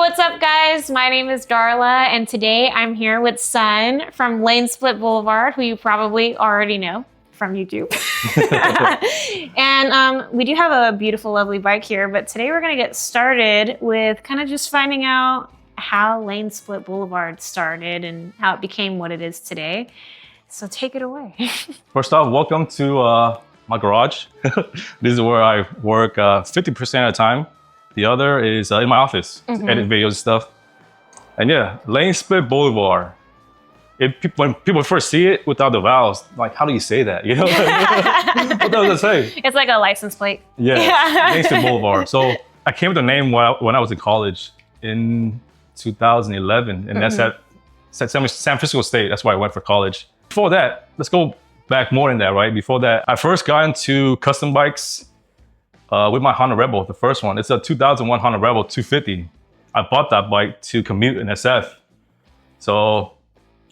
what's up guys? My name is Darla and today I'm here with Sun from LNSPLTBLVD, who you probably already know from YouTube. And we do have a beautiful, lovely bike here, but today we're gonna get started with kind of just finding out how LNSPLTBLVD started and how it became what it is today. So take it away. First off, welcome to my garage. This is where I work 50% of the time. The other is in my office, edit videos and stuff. And yeah, LNSPLTBLVD. When people first see it without the vowels, like, how do you say that? You know, what does it say? It's like a license plate. Yeah, LNSPLTBLVD. So I came with the name when I was in college in 2011, and that's at San Francisco State. That's why I went for college. Before that, let's go back more than that, right? Before that, I first got into custom bikes with my Honda Rebel, the first one. It's a 2001 Honda Rebel 250. I bought that bike to commute in SF. So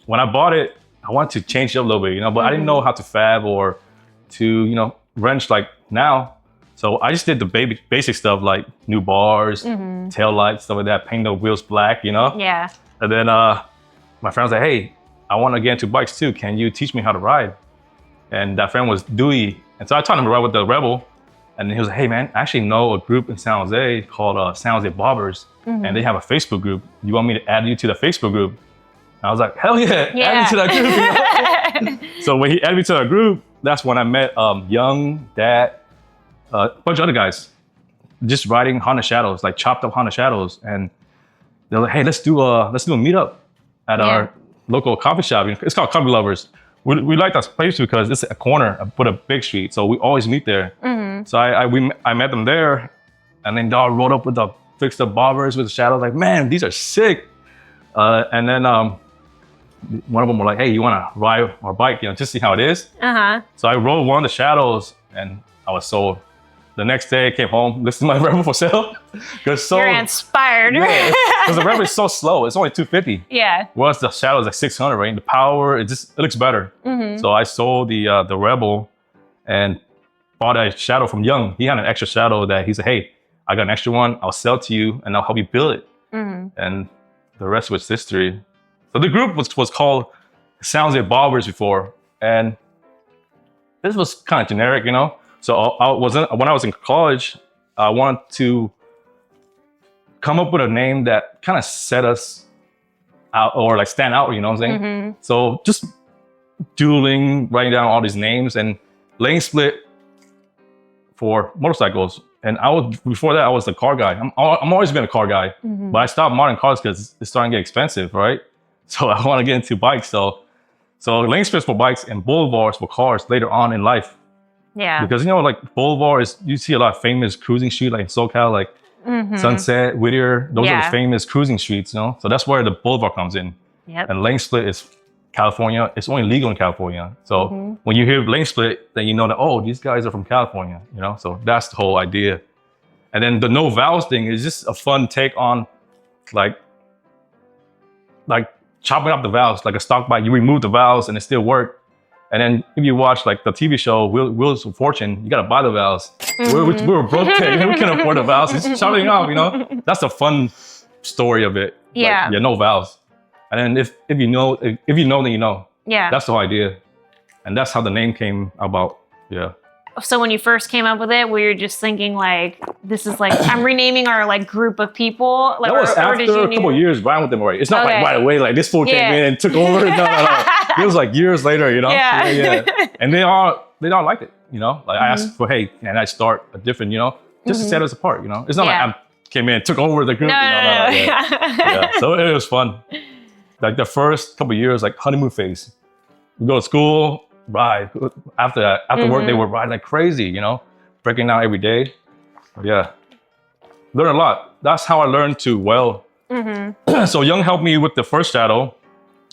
when I bought it, I wanted to change it up a little bit, you know, but I didn't know how to fab or to, you know, wrench like now. So I just did the basic stuff like new bars, tail lights, stuff like that, paint the wheels black, you know? Yeah. And then my friend was like, hey, I want to get into bikes too. Can you teach me how to ride? And that friend was Dewey. And so I taught him to ride with the Rebel. And he was like, hey man, I actually know a group in San Jose called 𝗔𝗳𝗶𝗶𝗁𝗍𝗔𝗍. And they have a Facebook group. You want me to add you to the Facebook group? And I was like, hell yeah, add me to that group. You know? So when he added me to that group, that's when I met Young, Dad, a bunch of other guys, just riding Honda Shadows, like chopped up Honda Shadows. And they're like, hey, let's do a meetup at our local coffee shop. It's called Coffee Lovers. We like that place because it's a corner with a big street, so we always meet there. So I met them there, and then they all rolled up with the fixed up bobbers with the shadows. Like, man, these are sick. And then one of them were like, hey, you want to ride our bike, you know, just see how it is? So I rode one of the shadows, and I was sold. The next day I came home, listened to my Rebel for sale. You're inspired. Yeah, because the Rebel is so slow. It's only 250. Yeah. Whereas the Shadow is like 600, right? The power, it looks better. So I sold the Rebel and bought a Shadow from Young. He had an extra Shadow that he said, hey, I got an extra one. I'll sell to you and I'll help you build it. And the rest was history. So the group was called 𝗔𝗳𝗶𝗶𝗁𝗍𝗔𝗍 before. And this was kind of generic, you know? So when I was in college, I wanted to come up with a name that kind of set us out or like stand out, you know what I'm saying? So just doodling, writing down all these names, and lane split for motorcycles. And before that, I was the car guy. I'm always been a car guy, but I stopped modding cars because it's starting to get expensive, right? So I want to get into bikes. So lane splits for bikes and boulevards for cars later on in life. Yeah. Because, you know, like boulevard you see a lot of famous cruising streets like in SoCal, like Sunset, Whittier. Those are the famous cruising streets, you know? So that's where the boulevard comes in. And lane split is California. It's only legal in California. So when you hear lane split, then you know that, oh, these guys are from California, you know? So that's the whole idea. And then the no vowels thing is just a fun take on like chopping up the vowels, like a stock bike. You remove the vowels and it still works. And then if you watch like the TV show Wheels of Fortune, you gotta buy the vowels. We were broke then, we couldn't afford the vowels. It's chopping off, you know? That's a fun story of it. Yeah. Like, no vowels. And then if you know, then you know. Yeah. That's the whole idea. And that's how the name came about. Yeah. So when you first came up with it, were you just thinking like, this is like, I'm renaming our like group of people? Like, that was after a couple of years riding with them already. It's not like right away, like this fool came in and took over. No. It was like years later, you know? Yeah. And they all liked it, you know? Like I asked for, hey, can I start a different, you know? Just to set us apart, you know? It's not like I came in and took over the group. No. Yeah. So it was fun. Like the first couple of years, like honeymoon phase. We go to school, ride. After work, they would ride like crazy, you know? Breaking down every day. Yeah. Learn a lot. That's how I learned to weld. So Young helped me with the first Shadow.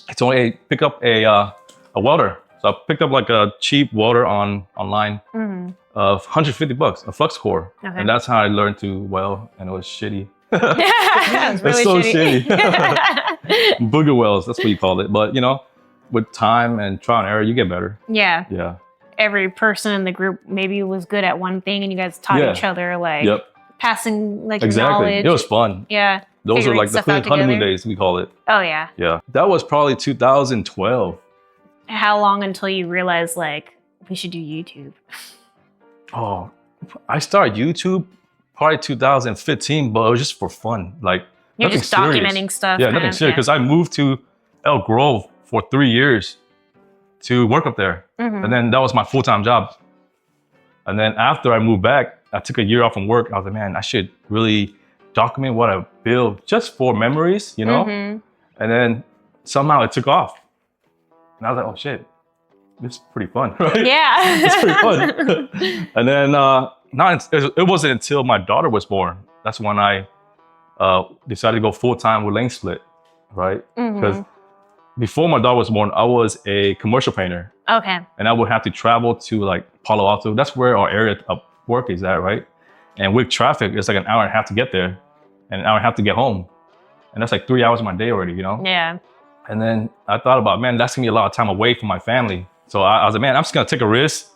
I told him, hey, pick up a welder. So I picked up like a cheap welder online of $150, a flux core. And that's how I learned to weld, and it was shitty. It's so shitty. Booger welds, that's what you call it. But you know, with time and trial and error, you get better. Yeah. Every person in the group maybe was good at one thing and you guys taught each other like passing like knowledge. It was fun. Yeah. Those are like the honeymoon days, we call it. Oh, yeah. Yeah. That was probably 2012. How long until you realized, like, we should do YouTube? Oh, I started YouTube probably 2015, but it was just for fun. Like, you're just documenting stuff. Yeah, nothing serious. Because I moved to Elk Grove for 3 years to work up there. And then that was my full-time job. And then after I moved back, I took a year off from work. I was like, man, I should really document what I build just for memories, you know? And then somehow it took off. And I was like, oh shit, this is pretty fun, right? Yeah. It's pretty fun. And then it wasn't until my daughter was born. That's when I decided to go full-time with Lane Split, right? Because before my daughter was born, I was a commercial painter. Okay. And I would have to travel to like Palo Alto. That's where our area of work is at, right? And with traffic, it's like an hour and a half to get there and an hour and a half to get home. And that's like 3 hours of my day already, you know? Yeah. And then I thought about, man, that's gonna be a lot of time away from my family. So I was like, man, I'm just gonna take a risk,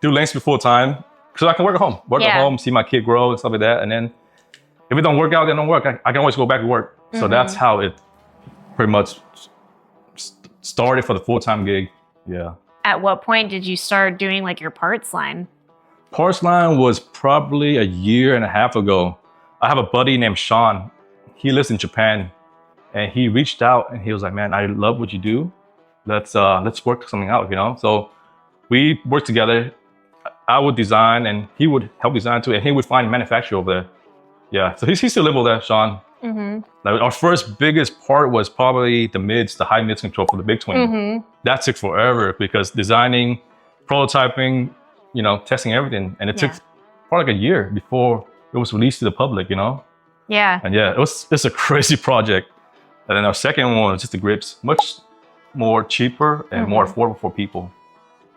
do Lane Split full time, so I can work at home. Work at home, see my kid grow and stuff like that. And then if it don't work out, then don't work. I can always go back to work. So that's how it pretty much started for the full-time gig. Yeah. At what point did you start doing like your parts line? Parts line was probably a year and a half ago. I have a buddy named Sean. He lives in Japan, and he reached out and he was like, man, I love what you do. Let's work something out, you know? So we worked together. I would design and he would help design too, and he would find a manufacturer over there. Yeah, so he still live over there, Sean. Like our first biggest part was probably the high mids control for the big twin. That took forever because designing, prototyping, you know, testing everything. And it took probably like a year before it was released to the public, you know? Yeah. And yeah, it's a crazy project. And then our second one was just the grips, much more cheaper and more affordable for people.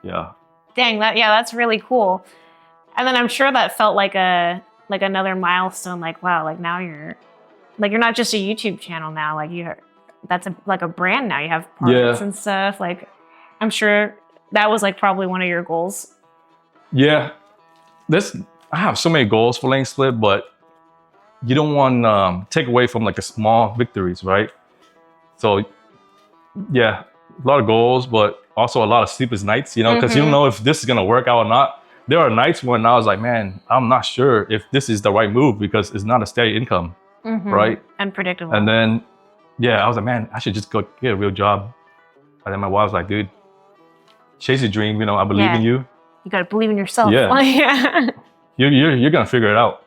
Yeah. Dang, that's really cool. And then I'm sure that felt like another milestone, like, wow, like now you're not just a YouTube channel now, like that's like a brand now. You have parts and stuff. Like, I'm sure that was like probably one of your goals. Yeah, I have so many goals for Lane Split, but you don't want to take away from like the small victories, right? So yeah, a lot of goals, but also a lot of sleepless nights, you know, because you don't know if this is gonna work out or not. There are nights when I was like, man, I'm not sure if this is the right move because it's not a steady income, right? Unpredictable. And then, yeah, I was like, man, I should just go get a real job. And then my wife was like, dude, chase your dream. You know, I believe in you. You got to believe in yourself. Yeah. You're going to figure it out.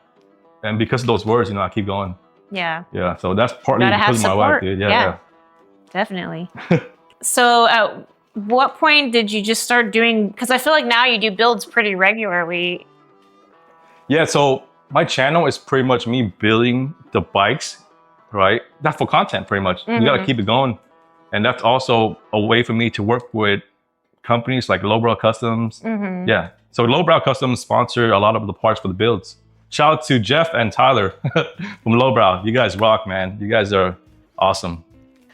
And because of those words, you know, I keep going. Yeah. Yeah. So that's partly because of my wife, dude. Yeah. Definitely. So at what point did you just start doing, because I feel like now you do builds pretty regularly. Yeah, so my channel is pretty much me building the bikes, right? That's for content pretty much. You gotta keep it going. And that's also a way for me to work with companies like Lowbrow Customs. Yeah, so Lowbrow Customs sponsor a lot of the parts for the builds. Shout out to Jeff and Tyler from Lowbrow. You guys rock, man. You guys are awesome.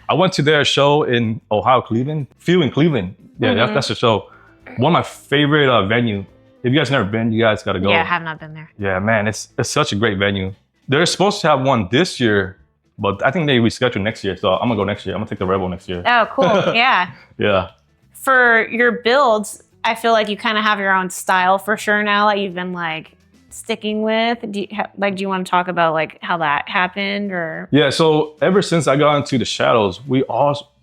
I went to their show in Ohio, Cleveland. Few in Cleveland. Yeah, that's the show. One of my favorite venue. If you guys never been, you guys gotta go. Yeah, I have not been there. Yeah, man, it's such a great venue. They're supposed to have one this year, but I think they rescheduled next year. So I'm gonna go next year. I'm gonna take the Rebel next year. Oh, cool. Yeah. Yeah. For your builds, I feel like you kind of have your own style for sure now that you've been like sticking with. Do you want to talk about like how that happened or? Yeah, so ever since I got into the shadows, we all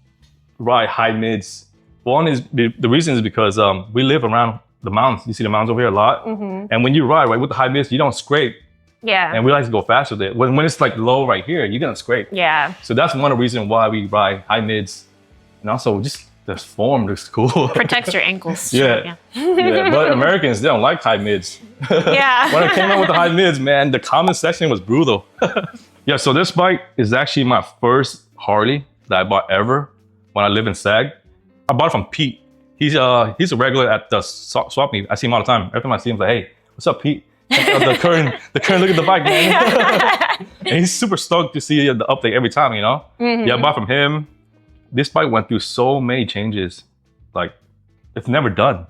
ride high mids. One is the reason is because we live around the mountains. You see the mountains over here a lot. And when you ride right with the high mids, you don't scrape. Yeah. And we like to go fast with it. When it's like low right here, you're gonna scrape. Yeah. So that's one of the reasons why we ride high mids. And also just the form looks cool. Protects your ankles. Yeah. But Americans, they don't like high mids. Yeah. When I came out with the high mids, man, the comment section was brutal. Yeah, so this bike is actually my first Harley that I bought ever when I lived in Sag. I bought it from Pete. He's a regular at the swap meet. I see him all the time. Every time I see him, I'm like, hey, what's up, Pete? The current look at the bike, man. And he's super stoked to see the update every time, you know? Yeah, I bought from him. This bike went through so many changes. Like, it's never done.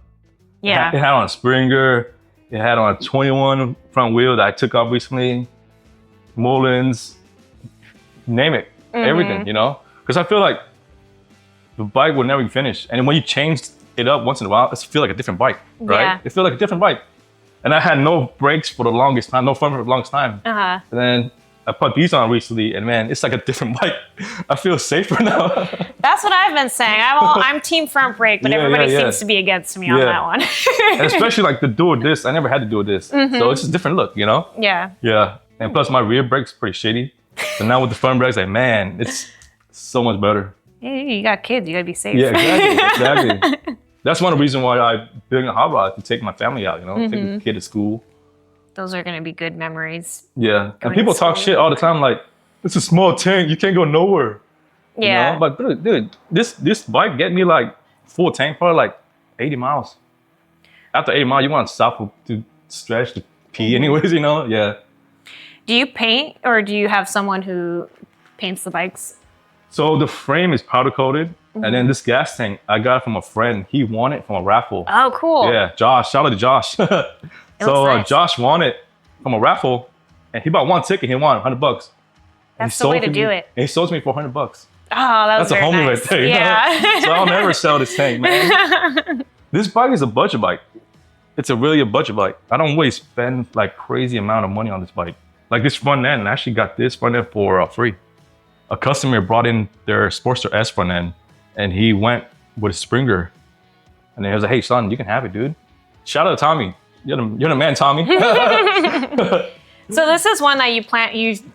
Yeah. It had on a Springer. It had on a 21 front wheel that I took off recently. Mullins, name it, everything, you know? Because I feel like the bike will never be finished. And when you change it up once in a while, it feels like a different bike, right? Yeah. It feels like a different bike. And I had no brakes for the longest time, no front for the longest time. And then I put these on recently, and man, it's like a different bike. I feel safer now. That's what I've been saying. I'm team front brake, but everybody seems to be against me on that one. And especially like the dual disc. I never had to do this. So it's a different look, you know? Yeah. Yeah. And plus my rear brake's pretty shitty. So now with the front brakes, like, man, it's so much better. Hey, you got kids, you gotta be safe. Yeah, exactly. That's one of the reasons why I built a hot rod, to take my family out, you know, take the kid to school. Those are gonna be good memories. Yeah, and people talk shit all the time, like, it's a small tank, you can't go nowhere. Yeah. You know? But dude, this bike get me like full tank for like 80 miles. After 80 miles, you want to stop to stretch, to pee anyways, you know? Yeah. Do you paint, or do you have someone who paints the bikes? So the frame is powder coated, and then this gas tank, I got it from a friend. He won it from a raffle. Oh, cool. Yeah, Josh, shout out to Josh. So nice. Josh won it from a raffle, and he bought one ticket, he won $100. That's the way to do it. And he sold me for $100. Oh, that's a homie right there. Yeah. So I'll never sell this tank, man. This bike is a budget bike. It's really a budget bike. I don't really spend like crazy amount of money on this bike. Like this front end, I actually got this front end for free. A customer brought in their Sportster S front end, and he went with a Springer. And he was like, hey son, you can have it, dude. Shout out to Tommy. You're the man, Tommy. So this is one that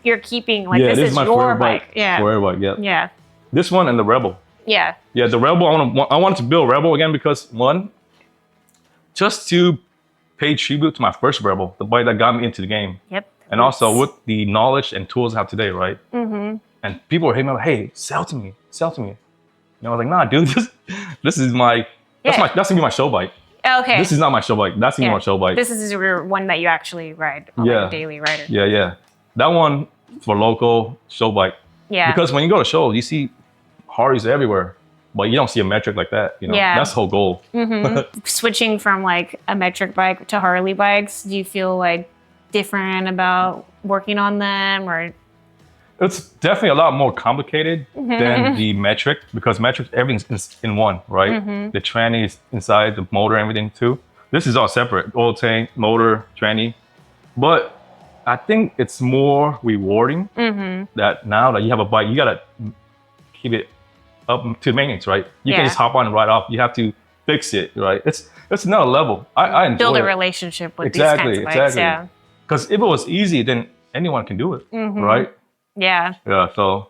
you're keeping, like this is your bike. Yeah. Forever bike, yeah. Yeah. This one and the Rebel. Yeah. Yeah, the Rebel, I wanted to build Rebel again because one, just to pay tribute to my first Rebel, the bike that got me into the game. Yep. And also with the knowledge and tools I have today, right? And people were hitting me like, hey, sell to me. And I was like, nah, dude, this is that's gonna be my show bike. Okay. This is not my show bike. That's gonna be my show bike. This is your one that you actually ride on like a daily rider. Yeah. That one for local show bike. Yeah. Because when you go to shows, you see Harleys everywhere, but you don't see a metric like that. You know, that's the whole goal. Switching from like a metric bike to Harley bikes, do you feel like different about working on them, or? It's definitely a lot more complicated than the metric, because metric, everything's in one, right? The tranny is inside, the motor, everything too. This is all separate, oil tank, motor, tranny. But I think it's more rewarding that now that you have a bike, you gotta keep it up to maintenance, right? You can't just hop on and ride off. You have to fix it, right? It's another level. I enjoy build a relationship with these kinds of bikes, yeah. Because if it was easy, then anyone can do it, right? Yeah. Yeah, so,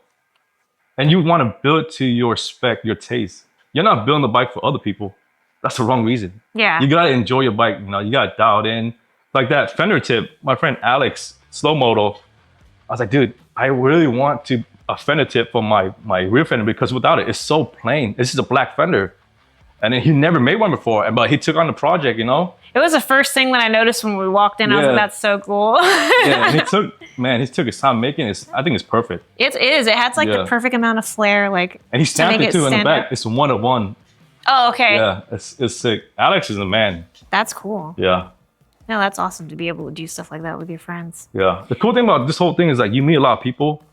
and you want to build to your spec, your taste. You're not building the bike for other people. That's the wrong reason. Yeah. You got to enjoy your bike, you know, you got to dial it in. Like that fender tip, my friend Alex, slow moto, I was like, dude, I really want a fender tip for my rear fender, because without it, it's so plain. This is a black fender. And then he never made one before, but he took on the project, you know? It was the first thing that I noticed when we walked in. I was like, that's so cool. Yeah, and he took his time making it. I think it's perfect. It is. It has like the perfect amount of flair. Like, and he stamped it too in the back. It's 1-of-1. Oh, okay. Yeah, it's sick. Alex is the man. That's cool. Yeah. No, that's awesome to be able to do stuff like that with your friends. Yeah. The cool thing about this whole thing is like you meet a lot of people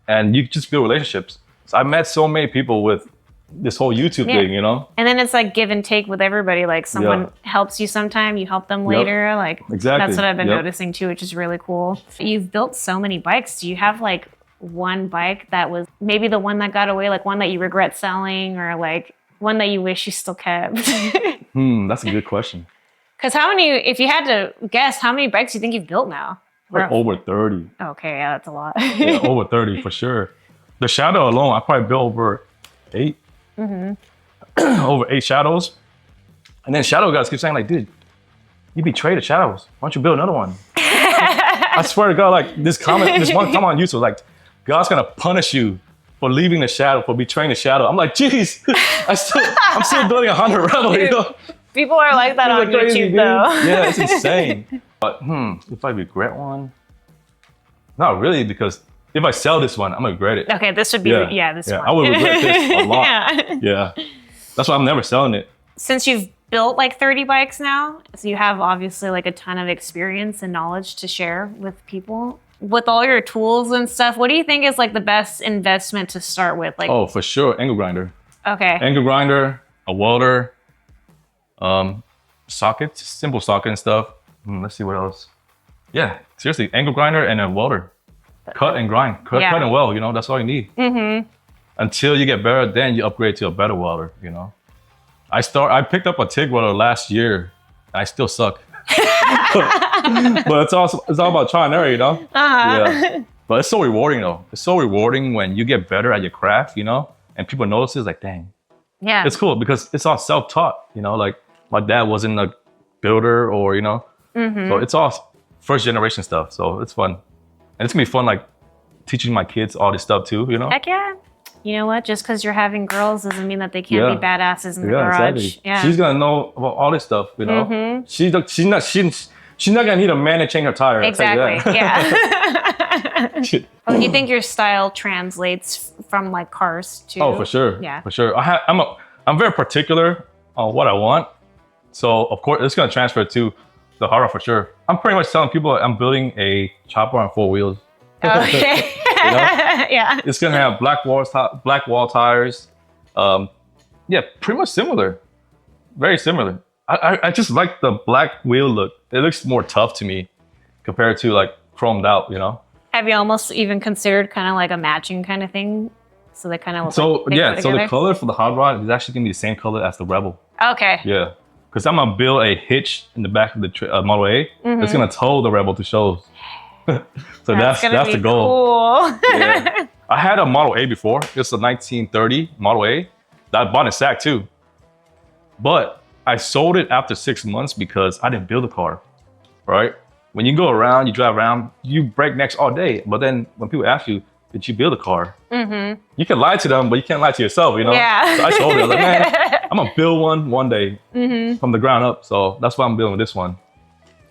and you just build relationships. So I met so many people with this whole YouTube thing, you know? And then it's like give and take with everybody. Like someone helps you sometime, you help them later. Like that's what I've been noticing too, which is really cool. You've built so many bikes. Do you have like one bike that was maybe the one that got away, like one that you regret selling, or like one that you wish you still kept? That's a good question. Because how many, if you had to guess, how many bikes do you think you've built now? Like over 30. Okay, yeah, that's a lot. Yeah, over 30 for sure. The Shadow alone, I probably built over 8. Over 8 Shadows. And then Shadow guys keep saying like, dude, you betrayed the Shadows. Why don't you build another one? I swear to God, like this one comment on YouTube, like, God's gonna punish you for leaving the Shadow, for betraying the Shadow. I'm like, geez, I'm still building a Honda Rebel, you know? People are like that on crazy, YouTube though. Yeah, it's insane. But if I regret one, not really, because if I sell this one, I'm gonna regret it. Okay, this would be, this one. I would regret this a lot. Yeah. That's why I'm never selling it. Since you've built like 30 bikes now, so you have obviously like a ton of experience and knowledge to share with people. with all your tools and stuff, what do you think is like the best investment to start with? Like, oh, for sure, angle grinder. Okay. Angle grinder, a welder, sockets, simple socket and stuff. Let's see what else. Yeah, seriously, angle grinder and a welder. Cut and grind, cut and weld, you know, that's all you need. Until you get better, then you upgrade to a better welder, you know. I picked up a TIG welder last year. I still suck. But it's all about trying and error, you know? Yeah. But it's so rewarding though. It's so rewarding when you get better at your craft, you know? And people notice it's like, dang. Yeah. It's cool because it's all self-taught, you know? Like my dad wasn't a builder or, you know? So it's all first generation stuff. So it's fun. And it's gonna be fun like teaching my kids all this stuff too, you know? Heck yeah. You know what? Just because you're having girls doesn't mean that they can't be badasses in the garage. Exactly. Yeah. She's gonna know about all this stuff, you know. She's not gonna need a man to change her tire. Exactly. Yeah. Oh, do you think your style translates from like cars to? Oh, for sure. Yeah. For sure. I'm very particular on what I want, so of course it's gonna transfer to the horror for sure. I'm pretty much telling people I'm building a chopper on 4 wheels. Okay. You know? Yeah. It's gonna have black wall tires. Yeah, pretty much similar. Very similar. I just like the black wheel look. It looks more tough to me compared to like chromed out, you know? Have you almost even considered kind of like a matching kind of thing? So they kind of so the color for the hot rod is actually gonna be the same color as the Rebel. Okay. Yeah. Because I'm gonna build a hitch in the back of the Model A. It's gonna tow the Rebel to shows. So that's the goal. Cool. Yeah. I had a Model A before. It's a 1930 Model A that I bought in SAC too. But I sold it after 6 months because I didn't build a car, right? When you go around, you drive around, you break necks all day. But then when people ask you, did you build a car? You can lie to them, but you can't lie to yourself, you know? Yeah. So I sold it. I was like, man, I'm gonna build one day from the ground up. So that's why I'm building this one.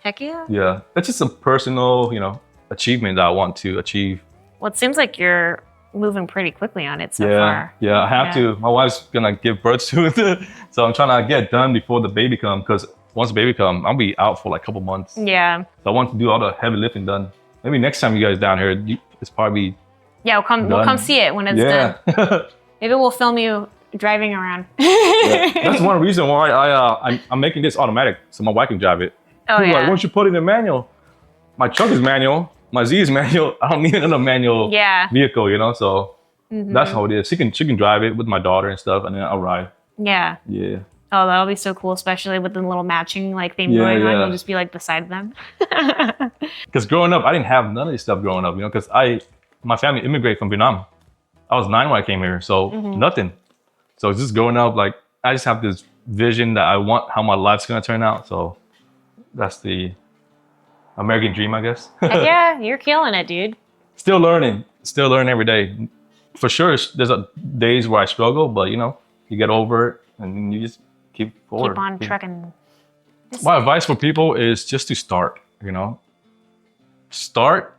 Heck yeah. Yeah, it's just a personal, you know, achievement that I want to achieve. Well, it seems like you're moving pretty quickly on it so far. Yeah, I have to. My wife's gonna give birth to it, so I'm trying to get it done before the baby comes. Because once the baby comes, I'll be out for like a couple months. Yeah. So I want to do all the heavy lifting done. Maybe next time you guys down here, it's probably. Yeah, we'll come see it when it's done. Maybe we'll film you driving around. That's one reason why I'm making this automatic, so my wife can drive it. Oh, People yeah. like, why don't you put it in manual? My truck is manual. My Z is manual. I don't need another manual vehicle, you know? So that's how it is. She can drive it with my daughter and stuff, and then I'll ride. Yeah. Yeah. Oh, that'll be so cool, especially with the little matching like thing going on. You'll just be like beside them. Because growing up, I didn't have none of this stuff growing up, you know? Because my family immigrated from Vietnam. I was 9 when I came here, so nothing. So just growing up, like, I just have this vision that I want how my life's gonna turn out. So that's the American dream, I guess. Yeah, you're killing it, dude. Still learning every day. For sure, there's days where I struggle, but you know, you get over it and you just keep forward. Keep on trucking. My advice for people is just to start, you know. Start.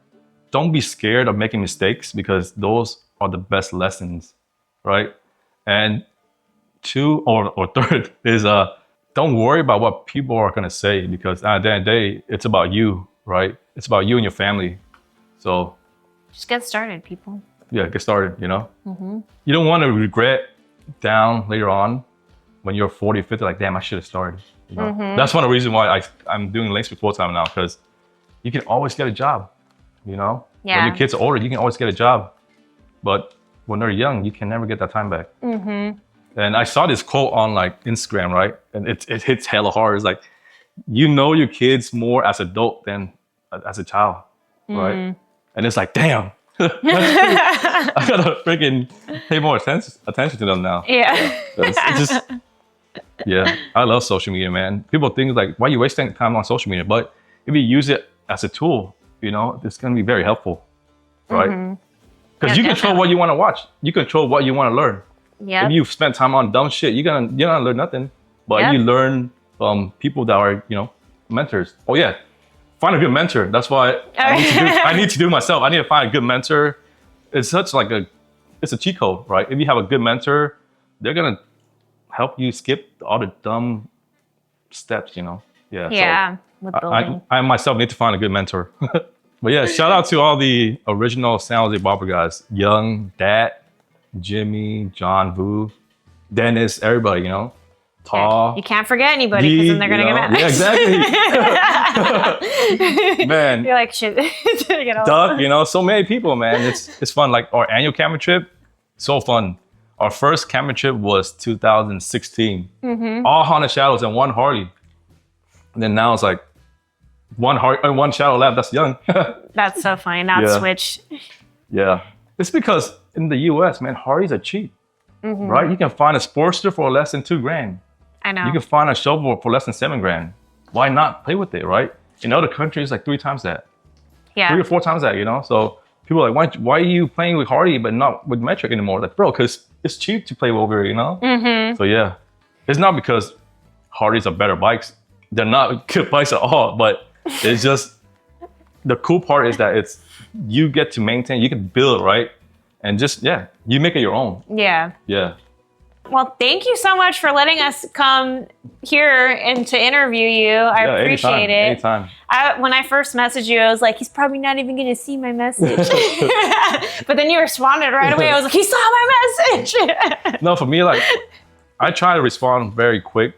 Don't be scared of making mistakes because those are the best lessons, right? And 2 or third is don't worry about what people are gonna say because at the end of the day, it's about you, right? It's about you and your family. So just get started, people. Yeah, get started, you know? You don't want to regret down later on when you're 40, 50, like, damn, I should have started. You know? That's one of the reasons why I'm doing LNSP full-time now, because you can always get a job, you know? Yeah. When your kids are older, you can always get a job. But when they're young, you can never get that time back. And I saw this quote on like Instagram, right? And it hits hella hard. It's like, you know your kids more as an adult than as a child, right? And it's like, damn, I gotta freaking pay more attention to them now. Yeah. It's just, yeah, I love social media, man. People think like, why are you wasting time on social media? But if you use it as a tool, you know, it's gonna be very helpful, right? Because you control what you want to watch. You control what you want to learn. If you spend time on dumb shit, you're gonna learn nothing. But you learn from people that are, you know, mentors. Oh yeah, find a good mentor. That's why I need to do myself. I need to find a good mentor. It's such like it's a cheat code, right? If you have a good mentor, they're gonna help you skip all the dumb steps, you know. Yeah. Yeah. With building. I myself need to find a good mentor. But yeah, shout out to all the original 𝗔𝗳𝗂𝗶𝗶𝗁 guys. Young, Dat, Jimmy, John, Vu, Dennis, everybody, you know. You can't forget anybody because then they're gonna get mad. Yeah, exactly. Man. You're like, shit. Duck, you know, so many people, man. It's fun. Like our annual camera trip, so fun. Our first camera trip was 2016. All haunted shadows and one Harley. And then now it's like one shadow left. That's young. That's so funny. Not switch. Yeah. It's because in the US, man, Harleys are cheap. Right? You can find a Sportster for less than $2,000. I know. You can find a shovel for less than $7,000. Why not play with it, right? In other countries, like 3 times that. Yeah. 3 or 4 times that, you know? So people are like, why are you playing with Hardy but not with metric anymore? Like, bro, because it's cheap to play over here, you know? So yeah, it's not because Hardys are better bikes. They're not good bikes at all, but it's just, the cool part is that you get to maintain, you can build, right? And just, yeah, you make it your own. Yeah. Yeah. Well, thank you so much for letting us come here and to interview you. I appreciate it. Anytime. When I first messaged you, I was like, he's probably not even going to see my message. But then you responded right away. I was like, he saw my message. No, for me, like, I try to respond very quick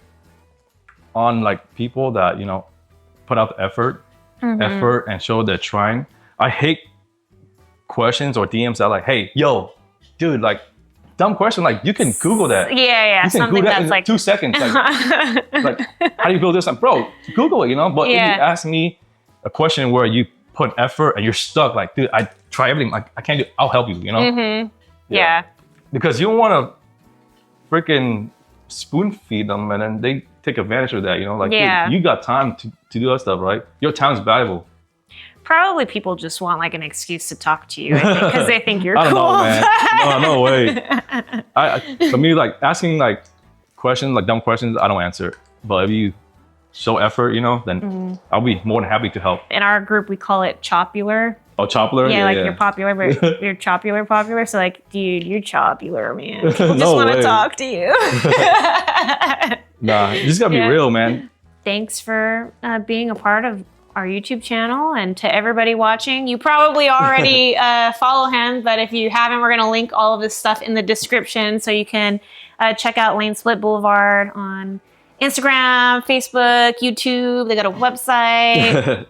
on like people that, you know, put out the effort and show they're trying. I hate questions or DMs that are like, hey, yo, dude, like, dumb question, like you can Google that. Yeah. You can something Google that that's in like 2 seconds. Like, how do you build this? Like, bro, Google it, you know? But if you ask me a question where you put effort and you're stuck, like, dude, I try everything. Like, I can't do, I'll help you, you know? Yeah. Because you don't want to freaking spoon feed them and then they take advantage of that, you know? Like, dude, you got time to do that stuff, right? Your time is valuable. Probably people just want like an excuse to talk to you, I think, because they think you're cool. I don't know, man. No way. For me, like asking like questions, like dumb questions, I don't answer. But if you show effort, you know, then I'll be more than happy to help. In our group, we call it chopular. Oh, chopular? Yeah, like you're popular, but you're popular. So like, dude, you're chopular, man. People just want to talk to you. Nah, you just gotta be real, man. Thanks for being a part of our YouTube channel, and to everybody watching, you probably already follow him, but if you haven't, we're gonna link all of this stuff in the description so you can check out 𝐿NSPLT on Instagram, Facebook, YouTube. They got a website.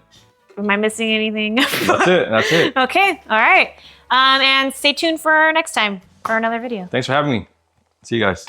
Am I missing anything? That's it. Okay, all right. And stay tuned for next time for another video. Thanks for having me. See you guys.